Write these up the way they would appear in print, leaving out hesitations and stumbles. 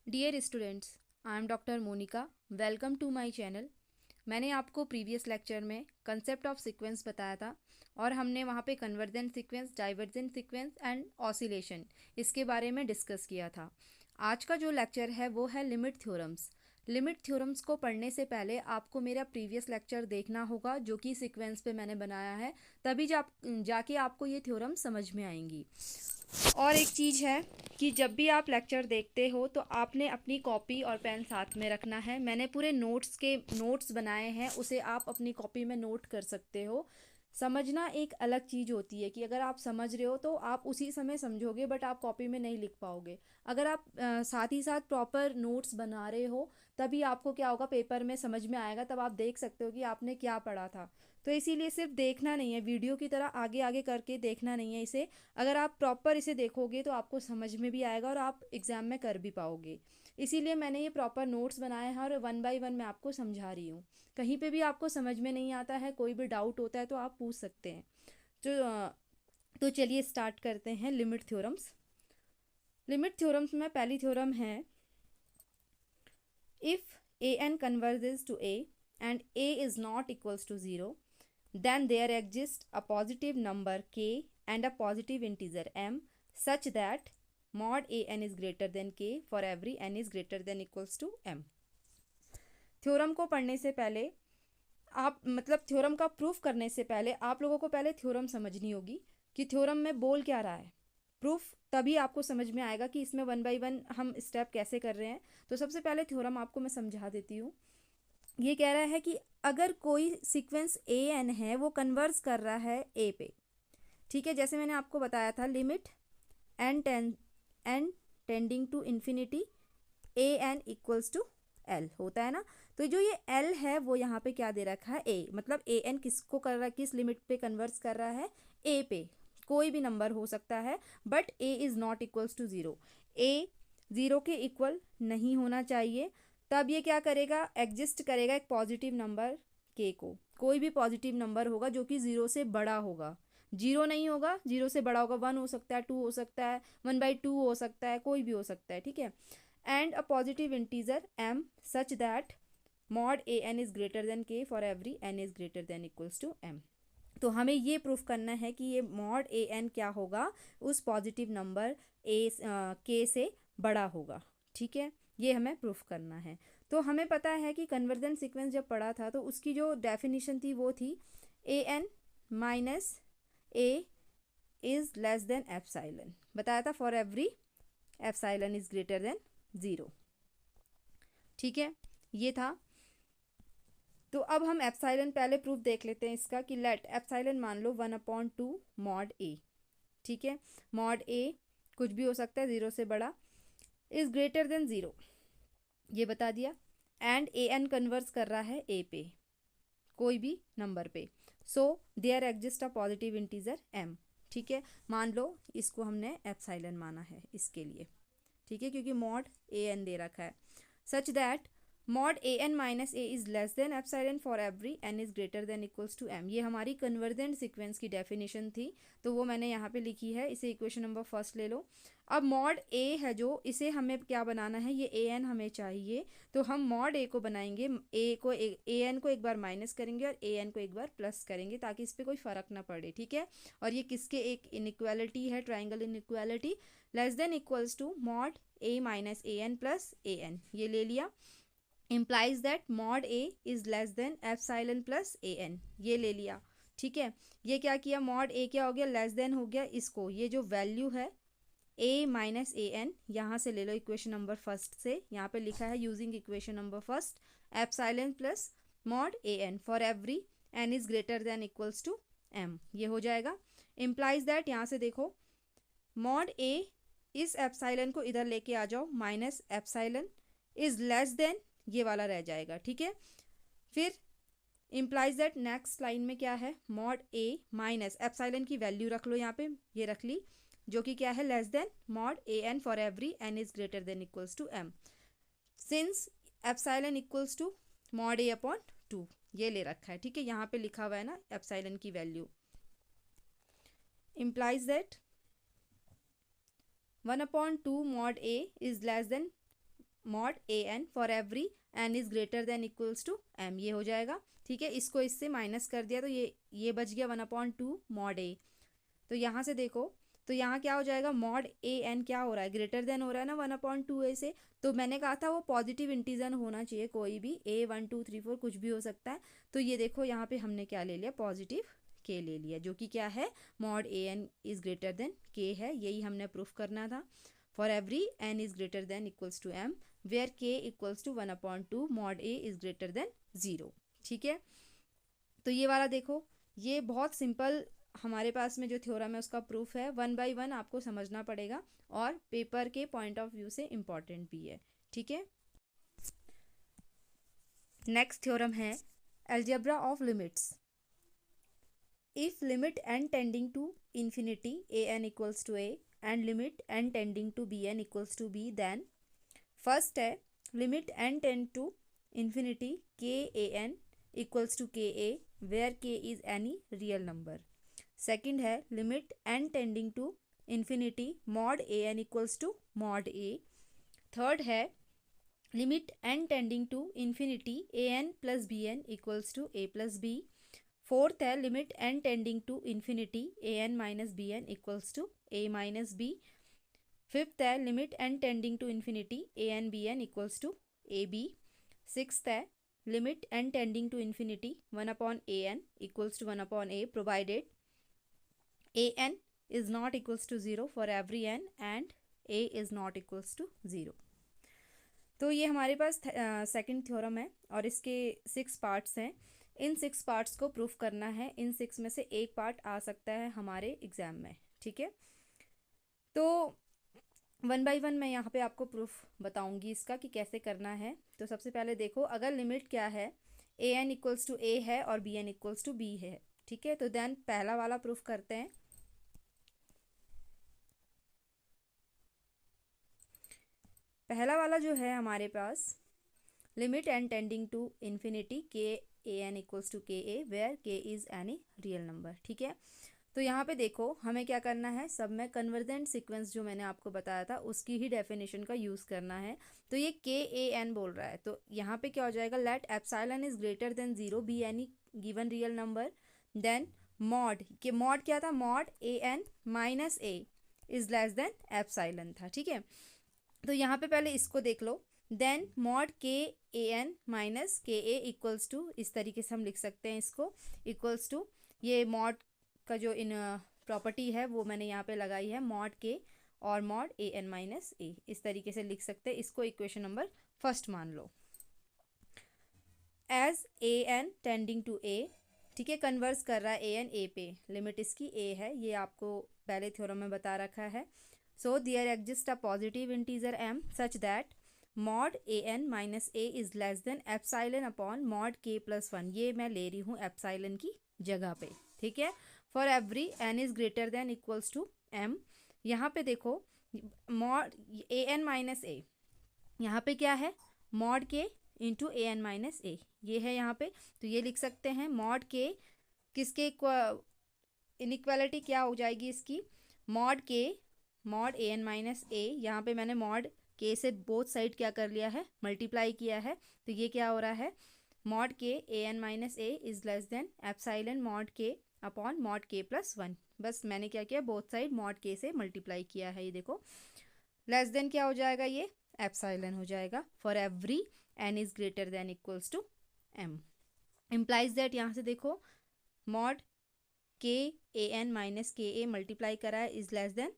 Dear students, I am doctor Monika. Welcome to my channel. मैंने आपको previous lecture में concept of sequence बताया था और हमने वहाँ पे convergent sequence, divergent sequence and oscillation इसके बारे में डिस्कस किया था। आज का जो लेक्चर है वो है लिमिट थ्योरम्स। लिमिट थ्योरम्स को पढ़ने से पहले आपको मेरा प्रीवियस लेक्चर देखना होगा जो कि सीक्वेंस पे मैंने बनाया है, तभी जाके आपको ये थ्योरम समझ में आएंगी। और एक चीज़ है कि जब भी आप लेक्चर देखते हो तो आपने अपनी कॉपी और पेन साथ में रखना है। मैंने पूरे नोट्स बनाए हैं, उसे आप अपनी कॉपी में नोट कर सकते हो। समझना एक अलग चीज़ होती है कि अगर आप समझ रहे हो तो आप उसी समय समझोगे, बट आप कॉपी में नहीं लिख पाओगे। अगर आप साथ ही साथ प्रॉपर नोट्स बना रहे हो तभी आपको क्या होगा, पेपर में समझ में आएगा, तब आप देख सकते हो कि आपने क्या पढ़ा था। तो इसीलिए सिर्फ देखना नहीं है, वीडियो की तरह आगे आगे करके देखना नहीं है इसे। अगर आप प्रॉपर इसे देखोगे तो आपको समझ में भी आएगा और आप एग्ज़ाम में कर भी पाओगे। इसीलिए मैंने ये प्रॉपर नोट्स बनाए हैं और वन बाय वन मैं आपको समझा रही हूँ। कहीं पे भी आपको समझ में नहीं आता है, कोई भी डाउट होता है तो आप पूछ सकते हैं। तो चलिए स्टार्ट करते हैं लिमिट थ्योरम्स। लिमिट थ्योरम्स में पहली थ्योरम है, if a n converges to a and a is not equals to zero, then there exists a positive number k and a positive integer m such that mod a n is greater than k for every n is greater than equals to m। Theorem को पढ़ने से पहले theorem का proof करने से पहले आप लोगों को पहले थ्योरम समझनी होगी कि थ्योरम में बोल क्या रहा है। प्रूफ तभी आपको समझ में आएगा कि इसमें वन बाय वन हम स्टेप कैसे कर रहे हैं। तो सबसे पहले थ्योरम आपको मैं समझा देती हूँ। ये कह रहा है कि अगर कोई सीक्वेंस ए एन है वो कन्वर्स कर रहा है ए पे, ठीक है। जैसे मैंने आपको बताया था, limit n tending to infinity a n equals to l होता है ना। तो जो ये एल है वो यहाँ पे क्या दे रखा है, ए, मतलब ए एन किसको कर रहा है, किस लिमिट पे कन्वर्स कर रहा है, ए पे। कोई भी नंबर हो सकता है, but a is not equals to zero. A zero के इक्वल नहीं होना चाहिए। तब ये क्या करेगा, एग्जिस्ट करेगा एक पॉजिटिव नंबर के को। कोई भी पॉजिटिव नंबर होगा जो कि ज़ीरो से बड़ा होगा। जीरो नहीं होगा, जीरो से बड़ा होगा। वन हो सकता है, टू हो सकता है, वन बाई टू हो सकता है, कोई भी हो सकता है, ठीक है। And a positive integer m such that mod a n is greater than k for every n is greater than equals to m। तो हमें ये प्रूफ करना है कि ये मॉड ए एन क्या होगा, उस पॉजिटिव नंबर के से बड़ा होगा, ठीक है। ये हमें प्रूफ करना है। तो हमें पता है कि कन्वर्जेंट सीक्वेंस जब पढ़ा था तो उसकी जो डेफिनेशन थी वो थी A N minus A is less than epsilon. बताया था for every epsilon is greater than zero, ठीक है। ये था। तो अब हम एप्साइलन पहले प्रूफ देख लेते हैं इसका कि लेट एप्साइलन मान लो 1/2 मॉड ए, ठीक है। मॉड ए कुछ भी हो सकता है ज़ीरो से बड़ा, इज़ ग्रेटर देन ज़ीरो, ये बता दिया। एंड ए एन कन्वर्स कर रहा है ए पे, कोई भी नंबर पे। So there exist a positive integer m, ठीक है। मान लो इसको हमने एप्साइलन माना है इसके लिए, ठीक है, क्योंकि मॉड ए एन दे रखा है। Such that mod A N minus A is less than epsilon for every n is greater than equals to m. ये हमारी कन्वर्जेंट सीक्वेंस की डेफिनेशन थी, तो वो मैंने यहाँ पे लिखी है। इसे इक्वेशन नंबर फर्स्ट ले लो। अब मॉड ए है जो, इसे हमें क्या बनाना है, ये ए एन हमें चाहिए। तो हम मॉड ए को बनाएंगे, ए एन को एक बार माइनस करेंगे और ए एन को एक बार प्लस करेंगे ताकि इस पर कोई फ़र्क ना पड़े, ठीक है। और ये किसके एक इनइक्वालिटी है, triangle inequality. Less than equals to mod a minus a n plus a n, ये ले लिया। Implies that mod a is less than epsilon plus a n, ये ले लिया, ठीक है। ये क्या किया, मॉड ए क्या हो गया, लेस देन हो गया। इसको ये जो वैल्यू है ए माइनस ए एन, यहाँ से ले लो इक्वेशन नंबर फर्स्ट से। यहाँ पे लिखा है using equation number first epsilon plus mod A n for every n is greater than equals to m, ये हो जाएगा। इम्प्लाइज दैट, यहाँ से देखो, मॉड ए, इस एप्साइलन को इधर लेके आ जाओ, minus epsilon is less then, ये वाला रह जाएगा, ठीक है। फिर इम्प्लाइज दैट नेक्स्ट लाइन में क्या है, मॉड ए माइनस एप्साइलन की वैल्यू रख लो यहाँ पे, ये रख ली, जो कि क्या है, less than mod A n for every N is greater than equals to m. Since epsilon equals to mod a upon two, ये ले रखा है, ठीक है। यहाँ पे लिखा हुआ है ना एप्साइलन की value. Implies that 1/2 mod a is less than mod A n for every N is greater than equals to m, ये हो जाएगा। ठीक है, इसको इससे माइनस कर दिया तो ये बच गया 1/2 मॉड ए। तो यहाँ से देखो, तो यहाँ क्या हो जाएगा, मॉड ए एन क्या हो रहा है, ग्रेटर देन हो रहा है ना 1/2 ए से। तो मैंने कहा था वो पॉजिटिव इंटीजर होना चाहिए, कोई भी ए 1 2 3 4 कुछ भी हो सकता है। तो ये देखो यहाँ पे हमने क्या ले लिया, पॉजिटिव के ले लिया, जो कि क्या है, mod A N is greater than K है। यही हमने प्रूफ करना था। For every N is greater than equals to M where K equals to 1/2 mod A is greater than 0। ठीक है, तो ये वाला देखो, ये बहुत सिंपल हमारे पास में जो थ्योरम है उसका प्रूफ है। 1 बाय 1 आपको समझना पड़ेगा और पेपर के पॉइंट ऑफ व्यू से इम्पॉर्टेंट भी है। ठीक है, नेक्स्ट थ्योरम है algebra of limits. If limit n tending to infinity a n equals to a and limit n tending to b n equals to b, then first है limit n tend to infinity k a n equals to k a where k is any real number। Second है limit n tending to infinity mod a n equals to mod a। Third है limit n tending to infinity a n plus b n equals to a plus b। Fourth है limit n tending to infinity a n minus b n equals to a minus b। Fifth है limit n tending to infinity a n b n equals to a b। Sixth है limit n tending to infinity 1/an equals to 1/a provided a n is not equals to 0 for every n and a is not equals to 0। तो ये हमारे पास second theorem है और इसके 6 parts हैं। इन 6 parts को proof करना है। इन 6 में से एक पार्ट आ सकता है हमारे एग्जाम में। ठीक है, तो 1 बाय 1 मैं यहाँ पे आपको प्रूफ बताऊंगी इसका कि कैसे करना है। तो सबसे पहले देखो, अगर लिमिट क्या है, a n equals to a है और b n equals to b है। ठीक है, तो देन पहला वाला प्रूफ करते हैं। पहला वाला जो है हमारे पास, limit n tending to infinity के a n equals to k a where k is any real number. ठीक है, तो यहाँ पे देखो हमें क्या करना है, सब में कन्वर्जेंट सीक्वेंस जो मैंने आपको बताया था उसकी ही डेफिनेशन का यूज़ करना है। तो ये के ए एन बोल रहा है, तो यहाँ पे क्या हो जाएगा, let epsilon is greater than 0 be any given real number, then mod के मॉड क्या था, mod A N minus a is less than epsilon था। ठीक है, तो यहाँ पे पहले इसको देख लो, then mod k a N minus के ए इक्वल्स टू, इस तरीके से हम लिख सकते हैं इसको, इक्वल्स टू ये मॉड का जो इन प्रॉपर्टी है वो मैंने यहाँ पे लगाई है, मॉड के और मॉड ए एन माइनस ए, इस तरीके से लिख सकते हैं इसको। इक्वेशन नंबर फर्स्ट मान लो, as a n tending to a. ठीक है, कन्वर्स कर रहा है ए एन ए पे, लिमिट इसकी ए है, ये आपको पहले थ्योरम में बता रखा है। So there exist a positive integer m such that mod a n minus a is less than epsilon upon mod k plus 1। ये मैं ले रही हूँ एप्सिलॉन की जगह पे। ठीक है, for every n is greater than equals to m। यहाँ पे देखो mod a n minus a, यहाँ पे क्या है, mod k into a N minus a, ये है यहाँ पे। तो ये लिख सकते हैं mod k किसके इनइक्वालिटी क्या हो जाएगी इसकी, mod k mod A N minus ए, यहाँ पे मैंने मॉड के से बोथ साइड क्या कर लिया है, मल्टीप्लाई किया है। तो ये क्या हो रहा है, mod k a N minus a is less than epsilon mod k upon mod k plus 1। बस मैंने क्या किया, बोथ साइड मॉड के से मल्टीप्लाई किया है। ये देखो लेस देन क्या हो जाएगा, ये एप्सिलॉन हो जाएगा। For every N is greater than equals to m, implies that, यहाँ से देखो mod k a N minus के ए मल्टीप्लाई करा है is less than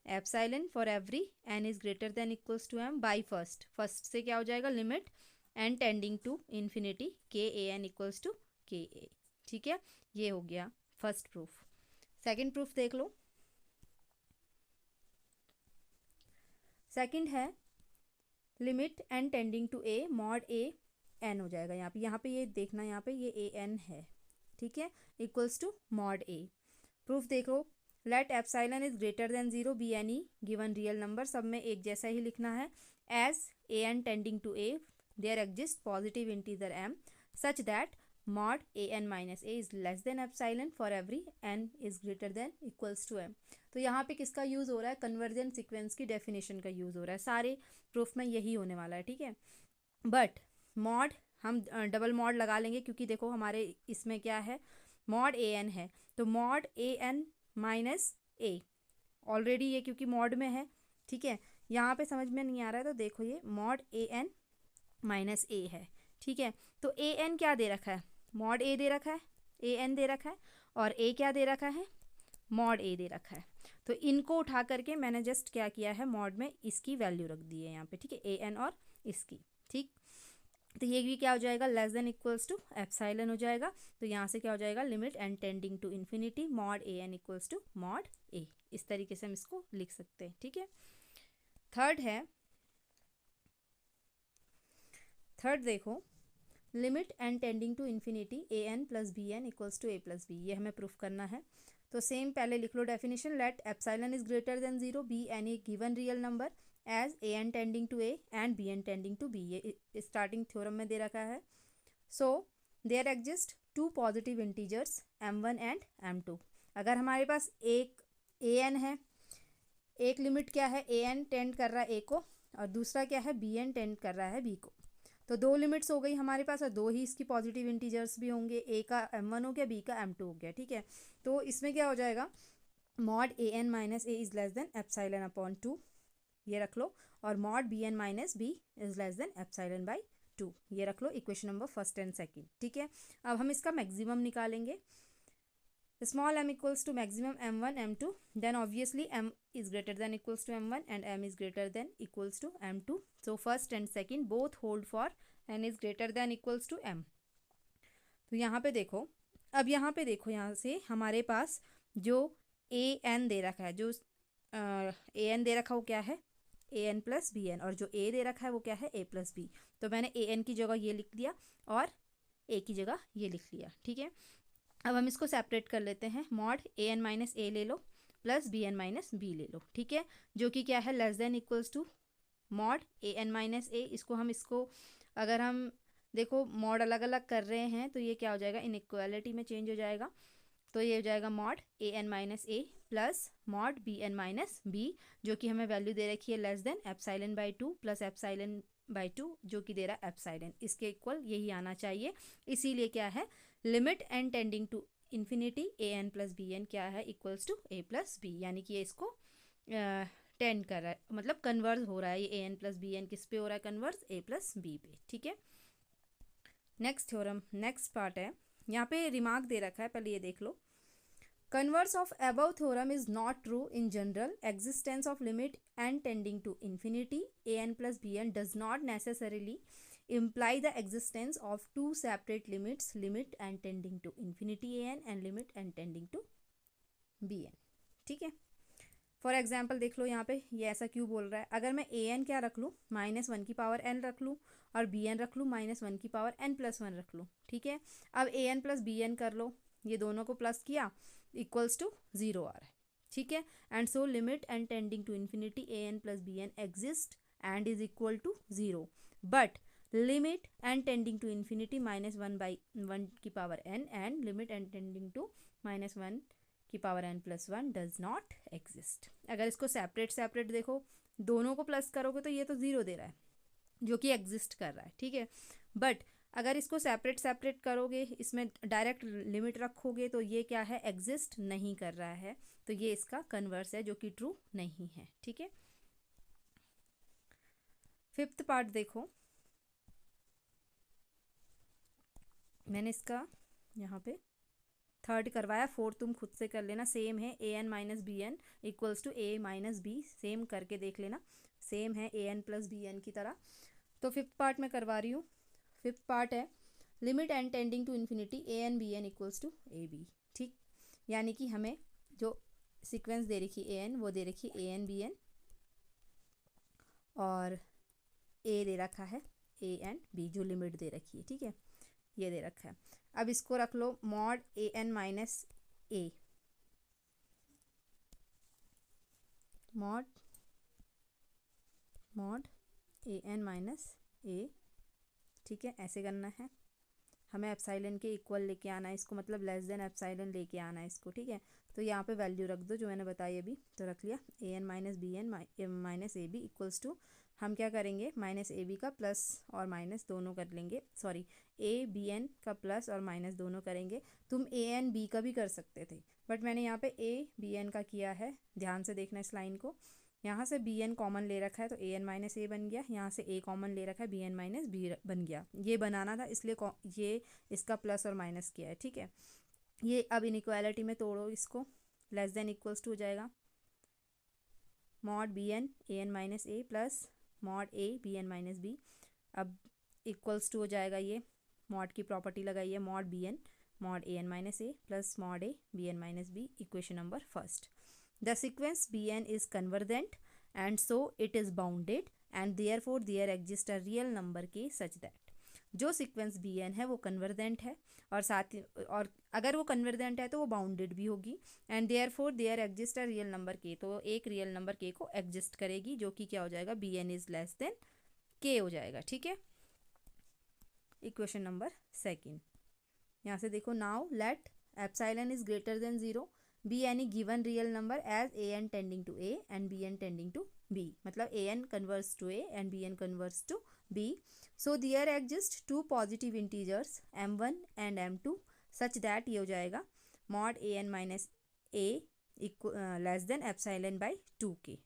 epsilon for every N is greater than equals to m by first से क्या हो जाएगा, limit n tending to infinity के a n equals to k ए। ठीक है, ये हो गया फर्स्ट प्रूफ। सेकंड प्रूफ देख लो, सेकंड है limit n tending to a mod A n हो जाएगा, यहाँ पे ये देखना, यहाँ पे ये ए एन है। ठीक है, equals to mod a. Proof देखो, let epsilon is greater than 0 be any given real number, सब में एक जैसा ही लिखना है। As a n tending to a there exist positive integer m such that mod A N minus a is less than epsilon for every n is greater than equals to m। तो यहाँ पे किसका use हो रहा है, convergent sequence की definition का use हो रहा है, सारे प्रूफ में यही होने वाला है, ठीक है। बट मॉड हम डबल मॉड लगा लेंगे, क्योंकि देखो हमारे इसमें क्या है, मॉड ए एन है, तो mod A N minus A, already ये क्योंकि मॉड में है, ठीक है। यहाँ पे समझ में नहीं आ रहा है तो देखो ये मॉड ए एन माइनस ए है, ठीक है। तो ए एन क्या दे रखा है, मॉड ए दे रखा है, ए एन दे रखा है, और ए क्या दे रखा है, मॉड ए दे रखा है। तो इनको उठा करके मैंने जस्ट क्या किया है, मॉड में इसकी वैल्यू रख दी है यहाँ पे, ठीक है, ए एन और इसकी, ठीक। तो ये भी क्या हो जाएगा, less than equals to epsilon हो जाएगा। तो यहाँ से क्या हो जाएगा, limit n tending to infinity mod A n equals to mod a, इस तरीके से हम इसको लिख सकते हैं, ठीक है। थर्ड देखो, limit n tending to infinity a n plus b n equals to a plus b, ये हमें प्रूफ करना है। तो सेम पहले लिख लो definition, let epsilon is greater than 0 be any given real number as a n tending to a and b n tending to b, ये starting theorem में दे रखा है। So there exist two positive integers m1 and m2। अगर हमारे पास एक A N है, एक लिमिट क्या है, ए एन टेंड कर रहा है ए को, और दूसरा क्या है, बी एन टेंड कर रहा है बी को, तो दो लिमिट्स हो गई हमारे पास, और दो ही इसकी पॉजिटिव इंटीजर्स भी होंगे, ए का m1 हो गया, बी का m2 हो गया, ठीक है। तो इसमें क्या हो जाएगा, mod A N minus a is less than epsilon upon 2, ये रख लो, और mod b n minus b is less than epsilon by 2, ये रख लो equation number first and second, ठीक है। अब हम इसका मैक्सिमम निकालेंगे, small m equals to maximum m1 m2, then obviously m is greater than equals to m1 and m is greater than equals to m2, so first and second both hold for n is greater than equals to m। तो यहाँ पे देखो, अब यहाँ पे देखो, यहाँ से हमारे पास जो ए एन दे रखा है, जो ए एन दे रखा वो क्या है, a n plus b N, और जो ए दे रखा है वो क्या है, ए प्लस बी। तो मैंने ए एन की जगह ये लिख दिया और ए की जगह ये लिख लिया, ठीक है। अब हम इसको सेपरेट कर लेते हैं, mod A N minus a ले लो plus b n minus b ले लो, ठीक है, जो कि क्या है, less than equals to mod A N minus a. इसको अगर हम देखो मॉड अलग अलग कर रहे हैं तो ये क्या हो जाएगा, इनइक्वालिटी में चेंज हो जाएगा, तो ये हो जाएगा mod A N minus a plus mod b n minus b, जो कि हमें वैल्यू दे रखी है less than epsilon by 2 plus epsilon by 2, जो कि दे रहा है एप्सिलॉन, इसके इक्वल यही आना चाहिए। इसीलिए क्या है, limit n tending to infinity a n plus b n क्या है, equals to a plus b, यानी कि ये इसको टेंड कर रहा है, मतलब कन्वर्स हो रहा है, ये ए एन प्लस बी एन किस पे हो रहा है, कन्वर्स ए प्लस बी पे, ठीक है। नेक्स्ट थ्योरम, नेक्स्ट पार्ट है, यहाँ पे रिमार्क दे रखा है, पहले ये देख लो, converse of above theorem is not true in general. Existence of limit n tending to infinity a n plus b n does not necessarily imply the existence of two separate limits, limit n tending to infinity a n and limit n tending to b n, ठीक है। For example देख लो, यहाँ पे ये ऐसा क्यों बोल रहा है, अगर मैं ए एन क्या रख लूँ, -1 की पावर n रख लूँ, और बी एन रख लूँ -1 की पावर n प्लस 1 रख लूँ, ठीक है। अब ए एन प्लस बी एन कर लो, ये दोनों को प्लस किया, इक्वल्स टू 0 आ रहा है, ठीक है। And so limit n tending to infinity a n plus b n exist and is equal to 0, but limit n tending to infinity -1/1 की power n and limit n tending to -1 की power n plus 1 does not exist. अगर इसको separate देखो, दोनों को plus करोगे तो ये तो 0 दे रहा है, जो कि एग्जिस्ट कर रहा है, ठीक है। बट अगर इसको सेपरेट करोगे, इसमें डायरेक्ट लिमिट रखोगे, तो ये क्या है, एग्जिस्ट नहीं कर रहा है, तो ये इसका कन्वर्स है, जो कि ट्रू नहीं है, ठीक है। फिफ्थ पार्ट देखो, मैंने इसका यहाँ पे थर्ड करवाया, फोर्थ तुम खुद से कर लेना, सेम है, a N minus b n equals to a minus b, same करके देख लेना, सेम है a n plus b n की तरह। तो फिफ्थ पार्ट में करवा रही हूँ, फिफ्थ पार्ट है, limit n tending to infinity a n b n equals to a b, ठीक, यानी कि हमें जो सीक्वेंस दे रखी ए एन, वो दे रखी ए एन बी एन, और ए दे रखा है ए एंड बी, जो लिमिट दे रखी है, ठीक है, ये दे रखा है। अब इसको रख लो mod A N minus A, mod A N minus ए, ठीक है, ऐसे करना है। हमें एप्साइलन के इक्वल लेके आना है इसको, मतलब लेस देन एप्साइलन लेके आना है इसको, ठीक है। तो यहाँ पे वैल्यू रख दो जो मैंने बताई अभी, तो रख लिया a N minus b n minus a b equals to, हम क्या करेंगे माइनस ए बी का प्लस और माइनस दोनों कर लेंगे, सॉरी ए बी एन का प्लस और माइनस दोनों करेंगे। तुम ए एन बी का भी कर सकते थे, बट मैंने यहाँ पे ए बी एन का किया है। ध्यान से देखना इस लाइन को, यहाँ से बी एन कॉमन ले रखा है तो ए एन माइनस ए बन गया, यहाँ से ए कॉमन ले रखा है बी एन माइनस बी बन गया। ये बनाना था इसलिए ये इसका प्लस और माइनस किया है, ठीक है। ये अब इनइक्वालिटी में तोड़ो इसको, लेस देन इक्वल्स टू हो जाएगा mod b n a N minus a plus mod a b n minus b. अब इक्वल्स टू हो जाएगा, ये मॉड की प्रॉपर्टी लगाइए, mod b n mod A N minus a plus mod a b n minus b, equation number first. The sequence Bn is convergent and so it is bounded and therefore there exists a real number k such that, जो sequence Bn है वो convergent है और साथ ही, और अगर वो convergent है तो वो बाउंडेड भी होगी, and therefore there exists a real number k, तो एक रियल नंबर k को एग्जिस्ट करेगी जो कि क्या हो जाएगा Bn is less then k हो जाएगा, ठीक है। इक्वेशन नंबर सेकेंड, यहाँ से देखो, now let epsilon is greater than 0 be any given real number as a n tending to a and b n tending to b, मतलब a n converts to a and b n converts to b, so there exist two positive integers m1 and m2 such that ये हो जाएगा mod a n minus a less than epsilon by 2k,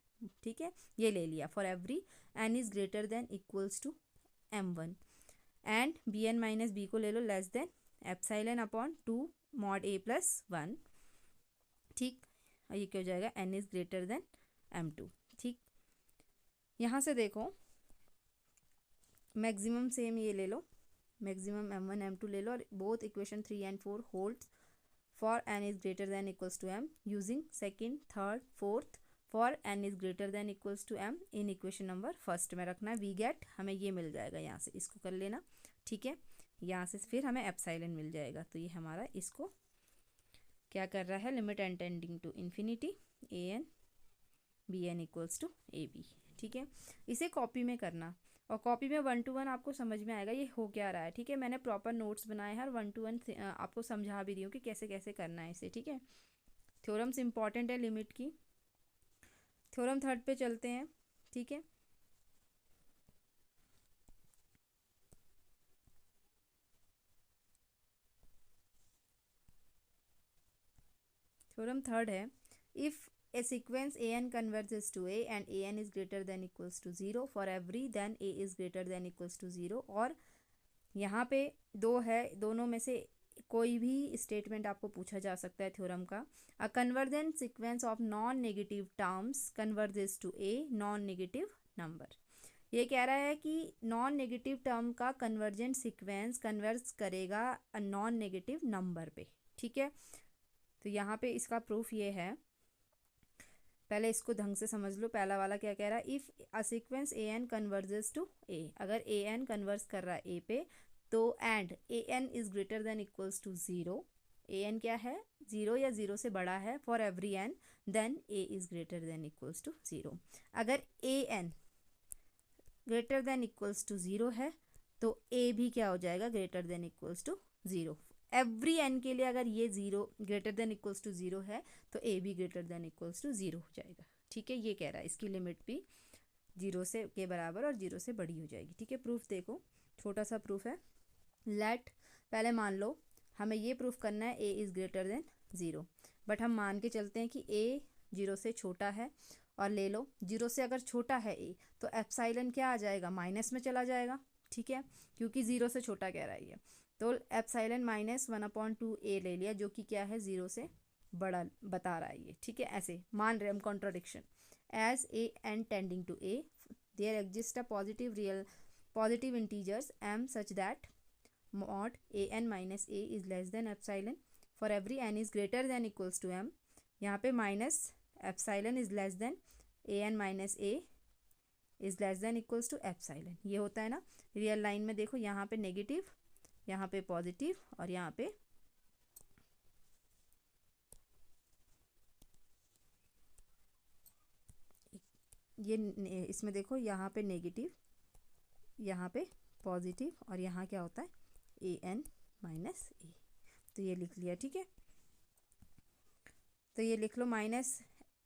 ठीक है। ये ले लिया for every n is greater than equals to m1 and b n minus b को ले लो less than epsilon upon 2 mod a plus 1, ठीक। ये क्या हो जाएगा n is greater then m2, ठीक। यहाँ से देखो मैक्सिमम सेम ये ले लो, मैक्सिमम m1 m2 ले लो, और both equation 3 and 4 holds for n is greater than equals to m using second third fourth for n is greater than equals to m in equation number first में रखना है। We get, हमें ये मिल जाएगा, यहाँ से इसको कर लेना, ठीक है। यहाँ से फिर हमें एप्सिलॉन मिल जाएगा, तो ये हमारा इसको क्या कर रहा है, limit n tending to infinity a n b n equals to a b, ठीक है। इसे कॉपी में करना, और कॉपी में 1 to 1 आपको समझ में आएगा ये हो क्या रहा है, ठीक है। मैंने प्रॉपर नोट्स बनाए हैं और 1 to 1 आपको समझा भी रही हूँ कि कैसे कैसे करना है इसे, ठीक है। थ्योरम्स इंपॉर्टेंट है लिमिट की। थ्योरम थर्ड पे चलते हैं, ठीक है। थ्योरम थर्ड है, if a sequence an converges to a and an is greater than equals to 0 for every then a is greater than equals to 0, और यहाँ पे दो है, दोनों में से कोई भी स्टेटमेंट आपको पूछा जा सकता है थ्योरम का। A convergent sequence of non negative terms converges to a non negative number, ये कह रहा है कि नॉन नेगेटिव टर्म का कन्वर्जेंट सीक्वेंस कन्वर्ज करेगा नॉन नेगेटिव नंबर पे, ठीक है। तो यहाँ पे इसका प्रूफ ये है, पहले इसको ढंग से समझ लो। पहला वाला क्या कह रहा है, if a sequence a n converges to a, अगर ए एन कन्वर्स कर रहा है ए पे, तो and a N is greater than equals to 0, a n क्या है 0 या 0 से बड़ा है for every n, then a is greater than equals to 0। अगर a n greater than equals to 0 है तो ए भी क्या हो जाएगा, greater than equals to 0। Every n के लिए अगर ये 0 ग्रेटर देन इक्वल्स टू 0 है तो ए भी ग्रेटर देन इक्वल्स टू 0 हो जाएगा, ठीक है। ये कह रहा है इसकी लिमिट भी 0 से के बराबर और 0 से बड़ी हो जाएगी, ठीक है। प्रूफ देखो, छोटा सा प्रूफ है। लेट, पहले मान लो हमें ये प्रूफ करना है A is greater than 0, but हम मान के चलते हैं कि ए 0 से छोटा है, और ले लो 0 से अगर छोटा है ए तो एप्सिलॉन क्या आ जाएगा, माइनस में चला जाएगा, ठीक है, क्योंकि 0 से छोटा कह रहा है ये। तो एप्सिलॉन माइनस 1/2 ए ले लिया, जो कि क्या है 0 से बड़ा बता रहा है ये, ठीक है। ऐसे मान रहे हम contradiction, as a n tending to a there exist a positive integers m such that mod a n minus a is less than epsilon for every n is greater than equals to m। यहाँ पे minus epsilon is less than a N minus a is less than equals to epsilon, ये होता है ना। Real line में देखो, यहाँ पे नेगेटिव, यहाँ पे पॉजिटिव, और यहाँ पे ये, इसमें देखो यहाँ पे नेगेटिव, यहाँ पे पॉजिटिव, और यहाँ क्या होता है ए एन माइनस ए। तो ये लिख लिया, ठीक है। तो ये लिख लो माइनस,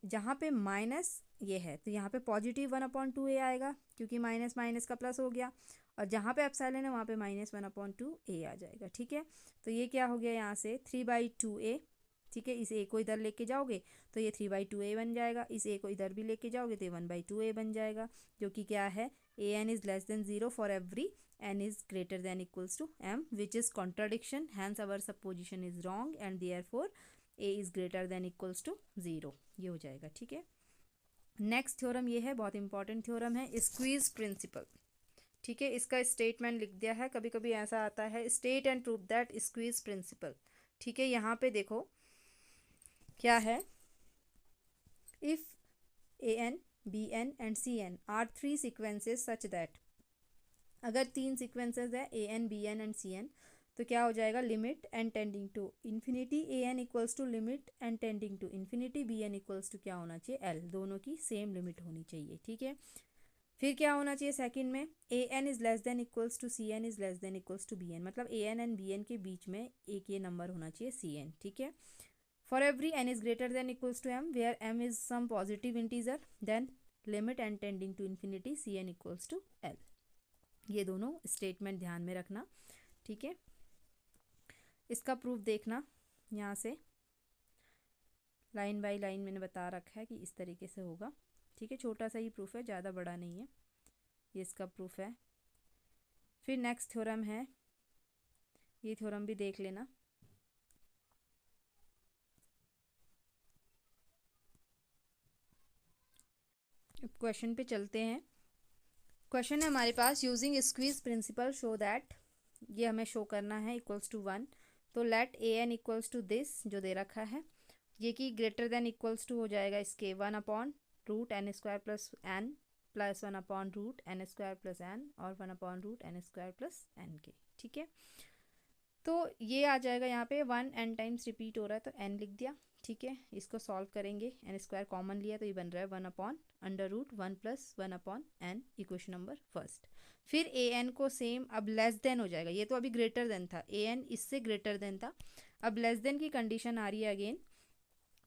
जहाँ पे माइनस ये है तो यहाँ पे पॉजिटिव 1/2 ए आएगा क्योंकि माइनस माइनस का प्लस हो गया, और जहाँ पे एप्सिलॉन है वहाँ पे -1/2 ए आ जाएगा, ठीक है। तो ये क्या हो गया यहाँ से 3/2a, ठीक है। इस ए को इधर लेके जाओगे तो ये 3/2a बन जाएगा, इस ए को इधर भी लेके जाओगे तो ये 1/2a बन जाएगा, जो कि क्या है an is less than 0 for every n is greater than equals to m, which is contradiction, hence our supposition is wrong and therefore a is greater than equals to 0। ये हो जाएगा, ठीक है। नेक्स्ट थ्योरम ये है, बहुत important theorem है, squeeze principle, ठीक है। इसका स्टेटमेंट लिख दिया है, कभी कभी ऐसा आता है state and prove that squeeze principle, ठीक है। यहाँ पे देखो क्या है, if an bn and cn are 3 sequences such that, अगर 3 सीक्वेंसेस है an bn एंड cn तो क्या हो जाएगा, limit n tending to infinity an equals to limit n tending to infinity bn equals to क्या होना चाहिए, l, दोनों की सेम लिमिट होनी चाहिए, ठीक है। फिर क्या होना चाहिए सेकंड में, an is less than equals to cn is less than equals to bn, मतलब an एंड bn के बीच में एक ये नंबर होना चाहिए cn, ठीक है। For every n is greater than equals to m, where m is some positive integer, then limit n tending to infinity cn equals to l। ये दोनों स्टेटमेंट ध्यान में रखना, ठीक है। इसका प्रूफ देखना, यहाँ से लाइन बाय लाइन मैंने बता रखा है कि इस तरीके से होगा, ठीक है। छोटा सा ही प्रूफ है, ज़्यादा बड़ा नहीं है, ये इसका प्रूफ है। फिर नेक्स्ट थ्योरम है, ये थ्योरम भी देख लेना। क्वेश्चन पे चलते हैं। क्वेश्चन है हमारे पास, using squeeze principle show that, ये हमें शो करना है इक्वल्स टू 1, तो let an equals to this जो दे रखा है, ये कि ग्रेटर देन इक्वल्स टू हो जाएगा इसके 1/√n² plus n plus 1/√n² plus n और 1/√n² प्लस n के, ठीक है। तो ये आ जाएगा यहाँ पे 1 n टाइम्स रिपीट हो रहा है तो n लिख दिया, ठीक है। इसको सॉल्व करेंगे, n² कॉमन लिया तो ये बन रहा है 1/√1 plus 1/n, equation number first. फिर an को सेम, अब लेस देन हो जाएगा, ये तो अभी ग्रेटर देन था, an इससे ग्रेटर देन था, अब लेस देन की कंडीशन आ रही है अगेन,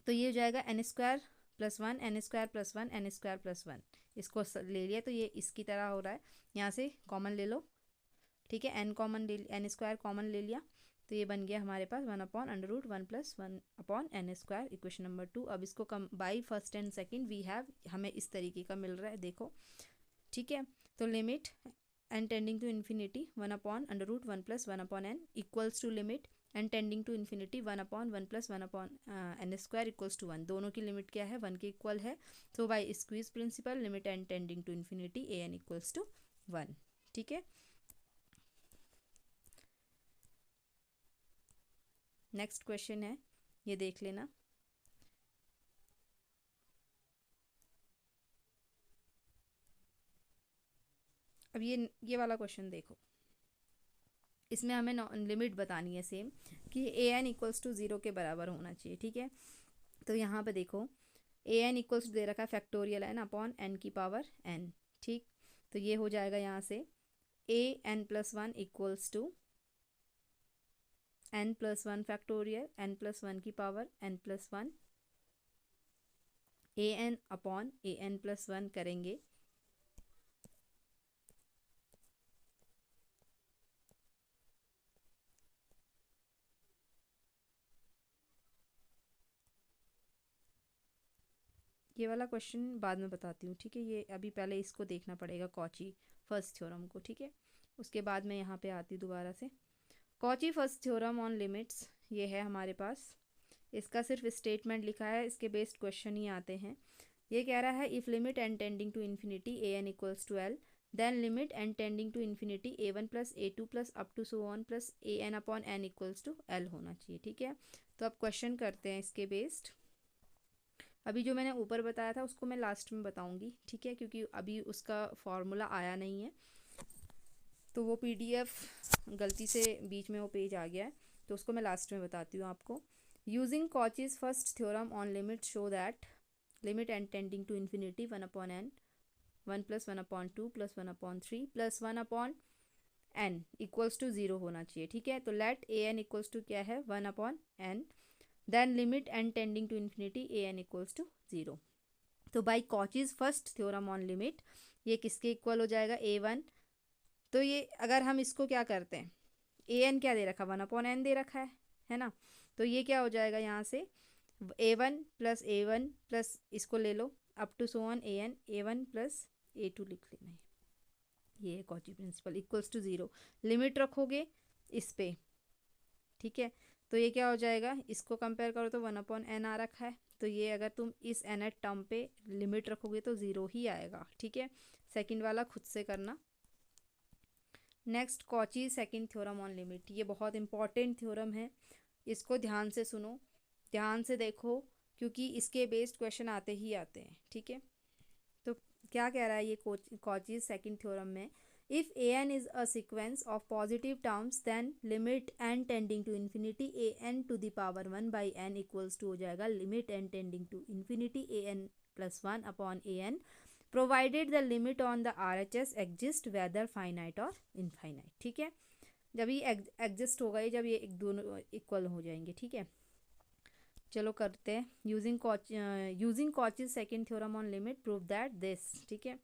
तो ये हो जाएगा n² plus 1 n² plus 1 n² plus 1, इसको ले लिया तो ये इसकी तरह हो रहा है, यहाँ से कॉमन ले लो, ठीक है। n² कॉमन ले लिया तो ये बन गया हमारे पास 1/√1 प्लस 1/n², इक्वेशन नंबर 2। अब इसको combine first and second we have, हमें इस तरीके का मिल रहा है, देखो, ठीक है। तो limit n tending to infinity 1/√1 plus 1/n equals to limit n tending to infinity 1/1 plus 1/n² equals to 1, दोनों की लिमिट क्या है, 1 के इक्वल है। तो by squeeze principle limit n tending to infinity an equals to 1, ठीक है। Next question है, ये देख लेना। अब ये वाला क्वेश्चन देखो, इसमें हमें लिमिट बतानी है सेम कि an इक्वल्स टू 0 के बराबर होना चाहिए, ठीक है। तो यहाँ पे देखो an इक्वल्स टू दे रखा है फैक्टोरियल n अपॉन n की पावर n, ठीक। तो ये हो जाएगा यहाँ से an+1 equals to n+1 factorial n+1 की power n+1 an upon an+1 करेंगे, ये वाला क्वेश्चन बाद में बताती हूँ, ठीक है। ये अभी पहले इसको देखना पड़ेगा, कॉची फर्स्ट थ्योरम को, ठीक है। उसके बाद मैं यहाँ पे आती हूँ दोबारा से। Cauchy first theorem on limits ये है हमारे पास, इसका सिर्फ स्टेटमेंट लिखा है, इसके बेस्ड क्वेश्चन ही आते हैं। ये कह रहा है if limit n tending to infinity an equals to l, then limit n tending to infinity a1 plus a2 plus up to so on plus an upon n equals to l होना चाहिए, ठीक है। तो अब question करते हैं इसके based. अभी जो मैंने ऊपर बताया था उसको मैं लास्ट में बताऊंगी, ठीक है, क्योंकि अभी उसका फॉर्मूला आया नहीं है, तो वो PDF गलती से बीच में वो पेज आ गया है, तो उसको मैं लास्ट में बताती हूँ आपको। Using Cauchy's first theorem on limit show that limit n tending to infinity 1/n 1 plus 1/2 plus 1/3 plus 1/n n equals to 0 होना चाहिए, ठीक है। तो let a n equals to क्या है 1/n, then limit n tending to infinity a n equals to 0। तो by Cauchy's first theorem on limit ये किसके इक्वल हो जाएगा A1। तो ये अगर हम इसको क्या करते हैं, ए एन क्या दे रखा 1/n दे रखा है ना। तो ये क्या हो जाएगा यहाँ से A1 प्लस इसको ले लो up to so on A1 plus A2 लिख लेना है। ये है कॉची प्रिंसिपल इक्वल्स टू 0। लिमिट रखोगे इस पे, ठीक है। तो ये क्या हो जाएगा, इसको कंपेयर करो तो 1/n आ रखा है। तो ये अगर तुम इस nth टर्म पे लिमिट रखोगे तो 0 ही आएगा, ठीक है। सेकंड वाला खुद से करना। Next Cauchy second theorem on limit, ये बहुत इंपॉर्टेंट थ्योरम है, इसको ध्यान से सुनो, ध्यान से देखो, क्योंकि इसके बेस्ड क्वेश्चन आते ही आते हैं, ठीक है। तो क्या कह रहा है ये कॉची सेकंड थ्योरम में, if a N is a sequence of positive terms then limit n tending to infinity a n to the power 1/n equals to हो जाएगा limit n tending to infinity a n plus 1/an, provided the limit on the RHS exist whether finite और infinite, ठीक है। जब ये exist होगा, जब ये एक दोनों इक्वल हो जाएंगे, ठीक है। चलो करते हैं using Cauchy's second theorem on limit prove that this, ठीक है।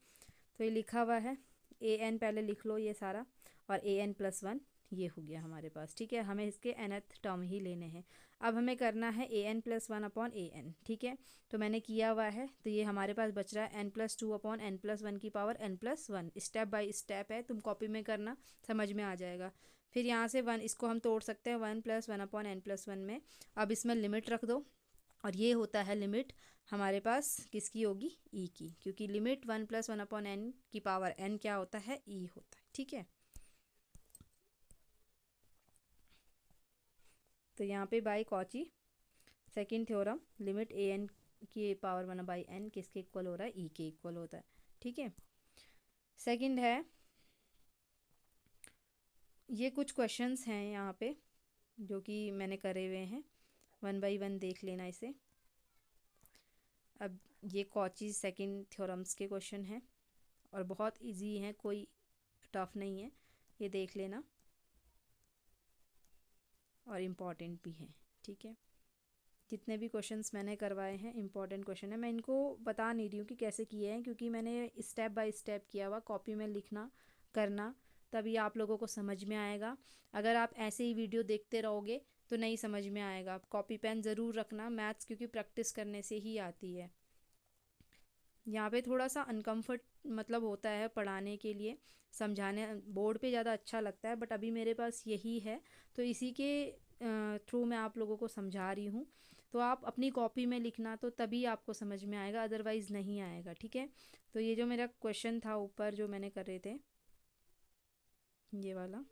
तो ये लिखा हुआ है an पहले लिख लो ये सारा, और an+1 ये हो गया हमारे पास, ठीक है। हमें इसके nth टर्म ही लेने हैं। अब हमें करना है an+1/an, ठीक है। तो मैंने किया हुआ है, तो ये हमारे पास बच रहा है n+2/n+1 की power n+1। Step by step है, तुम कॉपी में करना, समझ में आ जाएगा। फिर यहाँ से 1 इसको हम तोड़ सकते हैं 1+1/n+1 में। अब इसमें लिमिट रख दो, और ये होता है लिमिट हमारे पास किसकी होगी, ई की, क्योंकि लिमिट 1+1/n की पावर n क्या होता है, ई होता है, ठीक है। तो यहाँ पे by Cauchy second theorem limit a n की पावर 1/n किसके इक्वल हो रहा है, ई के इक्वल होता है, ठीक है। सेकंड है, ये कुछ क्वेश्चंस हैं यहाँ पे जो कि मैंने करे हुए हैं, 1 by 1 देख लेना इसे। अब ये कॉची सेकंड थ्योरम्स के क्वेश्चन हैं और बहुत इजी हैं, कोई टफ नहीं है, ये देख लेना, और इम्पॉर्टेंट भी हैं, ठीक है। जितने भी क्वेश्चंस मैंने करवाए हैं इंपॉर्टेंट क्वेश्चन है। मैं इनको बता नहीं रही हूँ कि कैसे किए हैं, क्योंकि मैंने स्टेप बाय स्टेप किया हुआ, कॉपी में लिखना करना, तभी आप लोगों को समझ में आएगा। अगर आप ऐसे ही वीडियो देखते रहोगे तो नहीं समझ में आएगा। कॉपी पेन ज़रूर रखना, मैथ्स क्योंकि प्रैक्टिस करने से ही आती है। यहाँ पे थोड़ा सा अनकम्फर्ट मतलब होता है पढ़ाने के लिए, समझाने बोर्ड पे ज़्यादा अच्छा लगता है, बट अभी मेरे पास यही है, तो इसी के थ्रू मैं आप लोगों को समझा रही हूँ। तो आप अपनी कॉपी में लिखना, तो तभी आपको समझ में आएगा, अदरवाइज़ नहीं आएगा, ठीक है। तो ये जो मेरा क्वेश्चन था ऊपर जो मैंने करे थे, ये वाला,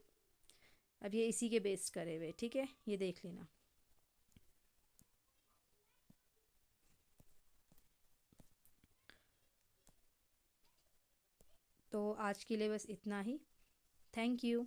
अब ये इसी के बेस्ड करे हुए, ठीक है, ये देख लेना। तो आज के लिए बस इतना ही, थैंक यू।